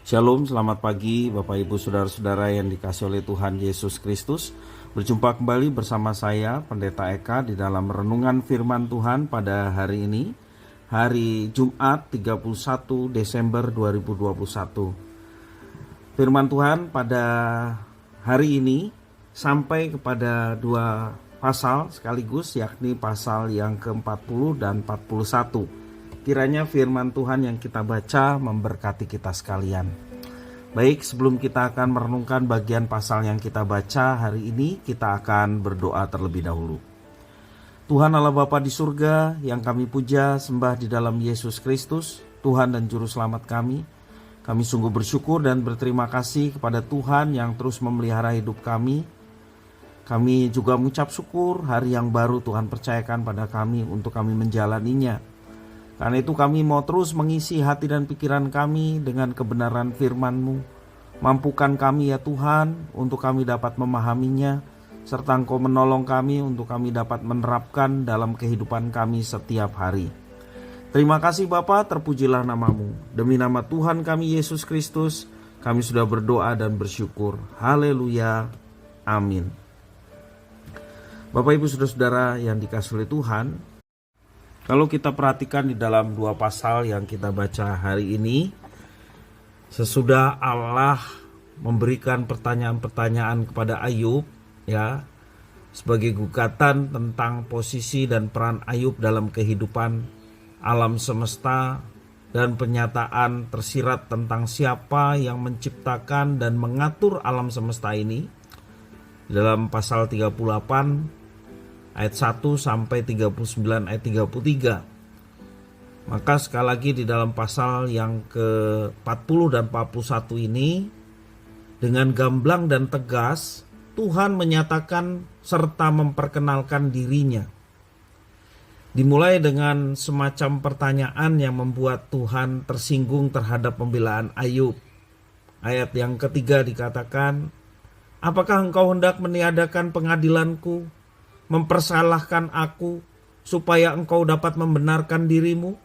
Shalom, selamat pagi Bapak Ibu Saudara-saudara yang dikasihi oleh Tuhan Yesus Kristus. Berjumpa kembali bersama saya Pendeta Eka di dalam renungan firman Tuhan pada hari ini, hari Jumat 31 Desember 2021. Firman Tuhan pada hari ini sampai kepada dua pasal sekaligus, yakni pasal yang ke-40 dan 41. Kiranya firman Tuhan yang kita baca memberkati kita sekalian. Baik, sebelum kita akan merenungkan bagian pasal yang kita baca hari ini, kita akan berdoa terlebih dahulu. Tuhan Allah Bapa di surga, yang kami puja sembah di dalam Yesus Kristus, Tuhan dan Juru Selamat kami. Kami sungguh bersyukur dan berterima kasih kepada Tuhan yang terus memelihara hidup kami. Kami juga mengucap syukur hari yang baru Tuhan percayakan pada kami untuk kami menjalaninya. Karena itu kami mau terus mengisi hati dan pikiran kami dengan kebenaran firman-Mu. Mampukan kami ya Tuhan untuk kami dapat memahaminya, serta Engkau menolong kami untuk kami dapat menerapkan dalam kehidupan kami setiap hari. Terima kasih Bapa, terpujilah nama-Mu. Demi nama Tuhan kami Yesus Kristus, kami sudah berdoa dan bersyukur. Haleluya. Amin. Bapak Ibu Saudara-saudara yang dikasihi oleh Tuhan, kalau kita perhatikan di dalam dua pasal yang kita baca hari ini, sesudah Allah memberikan pertanyaan-pertanyaan kepada Ayub, ya, sebagai gugatan tentang posisi dan peran Ayub dalam kehidupan alam semesta dan pernyataan tersirat tentang siapa yang menciptakan dan mengatur alam semesta ini. Dalam pasal 38 ayat 1 sampai 39 ayat 33. Maka sekali lagi di dalam pasal yang ke-40 dan 41 ini, dengan gamblang dan tegas Tuhan menyatakan serta memperkenalkan dirinya. Dimulai dengan semacam pertanyaan yang membuat Tuhan tersinggung terhadap pembelaan Ayub. Ayat yang ketiga dikatakan, "Apakah engkau hendak meniadakan pengadilanku, mempersalahkan aku, supaya engkau dapat membenarkan dirimu?"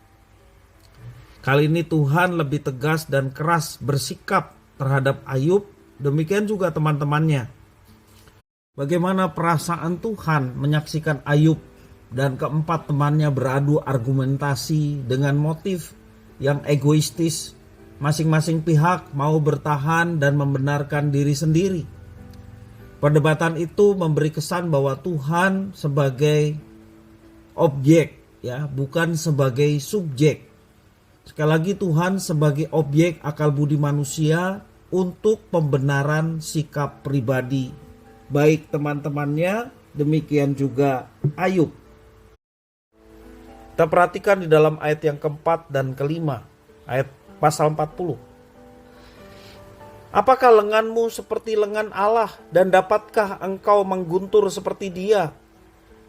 Kali ini Tuhan lebih tegas dan keras bersikap terhadap Ayub, demikian juga teman-temannya. Bagaimana perasaan Tuhan menyaksikan Ayub dan keempat temannya beradu argumentasi dengan motif yang egoistis. Masing-masing pihak mau bertahan dan membenarkan diri sendiri. Perdebatan itu memberi kesan bahwa Tuhan sebagai objek, ya, bukan sebagai subjek. Sekali lagi, Tuhan sebagai objek akal budi manusia untuk pembenaran sikap pribadi, baik teman-temannya, demikian juga Ayub. Kita perhatikan di dalam ayat yang keempat dan kelima, ayat pasal 40. "Apakah lenganmu seperti lengan Allah, dan dapatkah engkau mengguntur seperti Dia?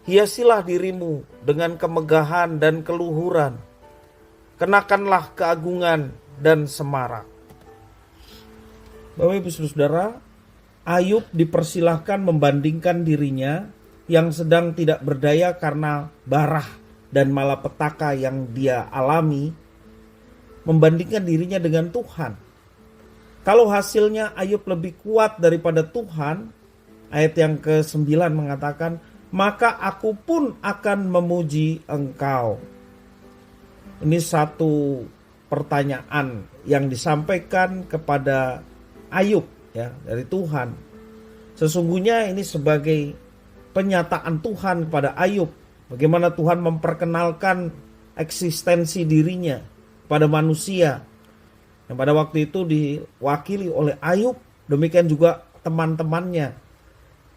Hiasilah dirimu dengan kemegahan dan keluhuran. Kenakanlah keagungan dan semarak." Bapak Ibu Saudara, Ayub dipersilahkan membandingkan dirinya yang sedang tidak berdaya karena barah dan malapetaka yang dia alami, membandingkan dirinya dengan Tuhan. Kalau hasilnya Ayub lebih kuat daripada Tuhan, ayat yang ke-9 mengatakan, "Maka aku pun akan memuji engkau." Ini satu pertanyaan yang disampaikan kepada Ayub, ya, dari Tuhan. Sesungguhnya ini sebagai penyataan Tuhan kepada Ayub, bagaimana Tuhan memperkenalkan eksistensi dirinya pada manusia, yang pada waktu itu diwakili oleh Ayub, demikian juga teman-temannya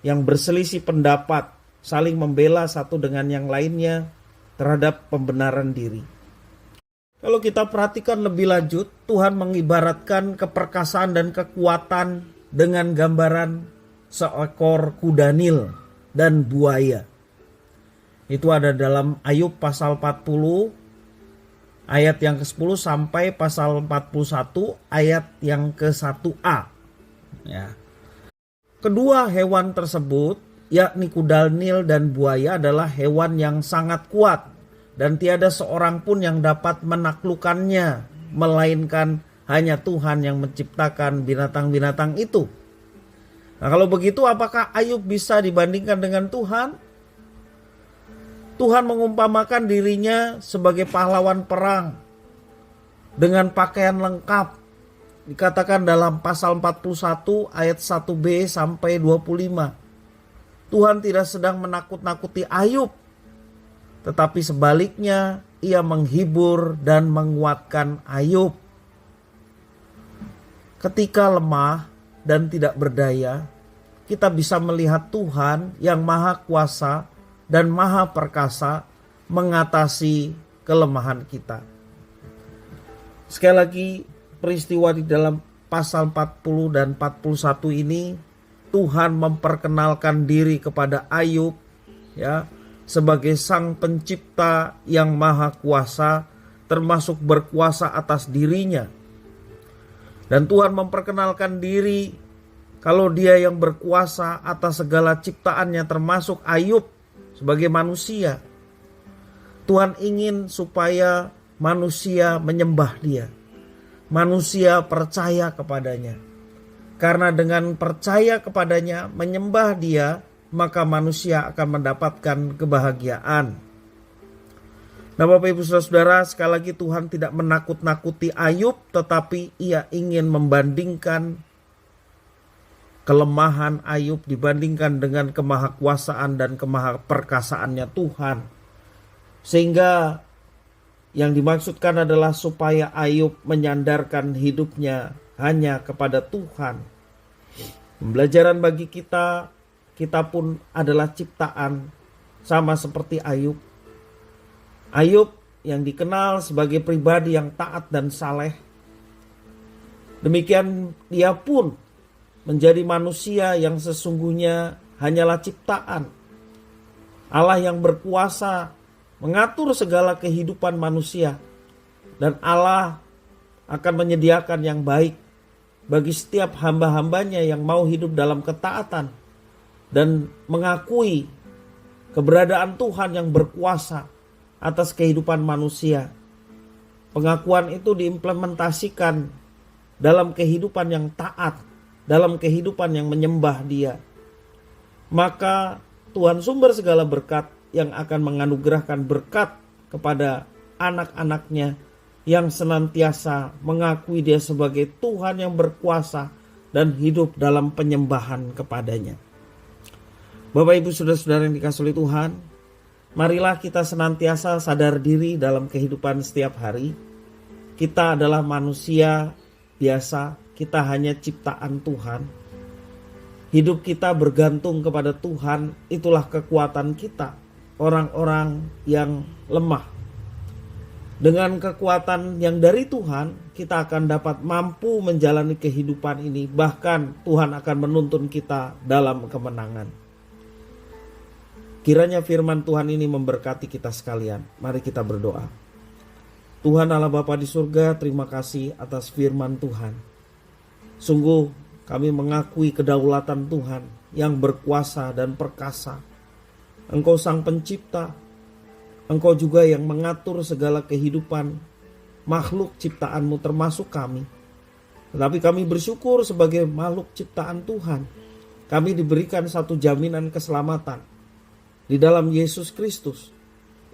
yang berselisih pendapat, saling membela satu dengan yang lainnya terhadap pembenaran diri. Kalau kita perhatikan lebih lanjut, Tuhan mengibaratkan keperkasaan dan kekuatan dengan gambaran seekor kuda Nil dan buaya. Itu ada dalam Ayub pasal 40 ayat yang ke-10 sampai pasal 41 ayat yang ke-1a. Ya. Kedua hewan tersebut, yakni kuda Nil dan buaya, adalah hewan yang sangat kuat dan tiada seorang pun yang dapat menaklukkannya, melainkan hanya Tuhan yang menciptakan binatang-binatang itu. Nah, kalau begitu apakah Ayub bisa dibandingkan dengan Tuhan? Tuhan mengumpamakan dirinya sebagai pahlawan perang dengan pakaian lengkap. Dikatakan dalam pasal 41 ayat 1b sampai 25. Tuhan tidak sedang menakut-nakuti Ayub, tetapi sebaliknya ia menghibur dan menguatkan Ayub. Ketika lemah dan tidak berdaya, kita bisa melihat Tuhan yang maha kuasa dan maha perkasa mengatasi kelemahan kita. Sekali lagi, peristiwa di dalam pasal 40 dan 41 ini Tuhan memperkenalkan diri kepada Ayub ya sebagai sang pencipta yang maha kuasa, termasuk berkuasa atas dirinya. Dan Tuhan memperkenalkan diri kalau dia yang berkuasa atas segala ciptaannya, termasuk Ayub sebagai manusia. Tuhan ingin supaya manusia menyembah dia, manusia percaya kepadanya. Karena dengan percaya kepadanya, menyembah dia, maka manusia akan mendapatkan kebahagiaan. Nah, Bapak Ibu Saudara, sekali lagi Tuhan tidak menakut-nakuti Ayub, tetapi ia ingin membandingkan kelemahan Ayub dibandingkan dengan kemahakuasaan dan kemahaperkasaannya Tuhan. Sehingga yang dimaksudkan adalah supaya Ayub menyandarkan hidupnya hanya kepada Tuhan. Pembelajaran bagi kita, kita pun adalah ciptaan sama seperti Ayub. Ayub yang dikenal sebagai pribadi yang taat dan saleh. Demikian dia pun menjadi manusia yang sesungguhnya hanyalah ciptaan. Allah yang berkuasa mengatur segala kehidupan manusia. Dan Allah akan menyediakan yang baik bagi setiap hamba-hambanya yang mau hidup dalam ketaatan dan mengakui keberadaan Tuhan yang berkuasa atas kehidupan manusia. Pengakuan itu diimplementasikan dalam kehidupan yang taat, dalam kehidupan yang menyembah Dia. Maka Tuhan sumber segala berkat yang akan menganugerahkan berkat kepada anak-anaknya yang senantiasa mengakui Dia sebagai Tuhan yang berkuasa dan hidup dalam penyembahan kepadanya. Bapak Ibu Saudara-saudara yang dikasihi oleh Tuhan, marilah kita senantiasa sadar diri dalam kehidupan setiap hari. Kita adalah manusia biasa, kita hanya ciptaan Tuhan. Hidup kita bergantung kepada Tuhan, itulah kekuatan kita, orang-orang yang lemah. Dengan kekuatan yang dari Tuhan, kita akan dapat mampu menjalani kehidupan ini. Bahkan Tuhan akan menuntun kita dalam kemenangan. Kiranya firman Tuhan ini memberkati kita sekalian. Mari kita berdoa. Tuhan Allah Bapa di surga, terima kasih atas firman Tuhan. Sungguh kami mengakui kedaulatan Tuhan yang berkuasa dan perkasa. Engkau sang pencipta. Engkau juga yang mengatur segala kehidupan makhluk ciptaanmu termasuk kami. Tetapi kami bersyukur sebagai makhluk ciptaan Tuhan. Kami diberikan satu jaminan keselamatan di dalam Yesus Kristus.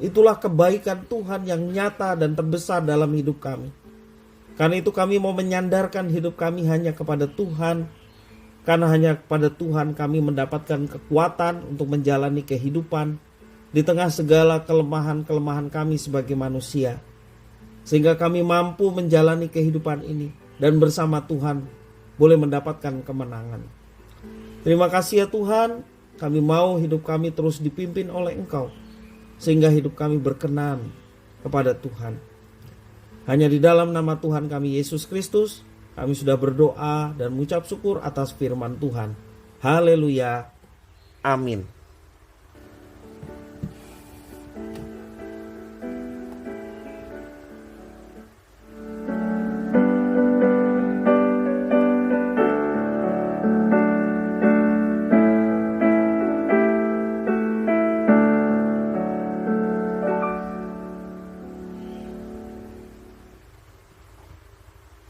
Itulah kebaikan Tuhan yang nyata dan terbesar dalam hidup kami. Karena itu kami mau menyandarkan hidup kami hanya kepada Tuhan. Karena hanya kepada Tuhan kami mendapatkan kekuatan untuk menjalani kehidupan di tengah segala kelemahan-kelemahan kami sebagai manusia. Sehingga kami mampu menjalani kehidupan ini dan bersama Tuhan boleh mendapatkan kemenangan. Terima kasih ya Tuhan, kami mau hidup kami terus dipimpin oleh Engkau. Sehingga hidup kami berkenan kepada Tuhan. Hanya di dalam nama Tuhan kami Yesus Kristus, kami sudah berdoa dan mengucap syukur atas firman Tuhan. Haleluya. Amin.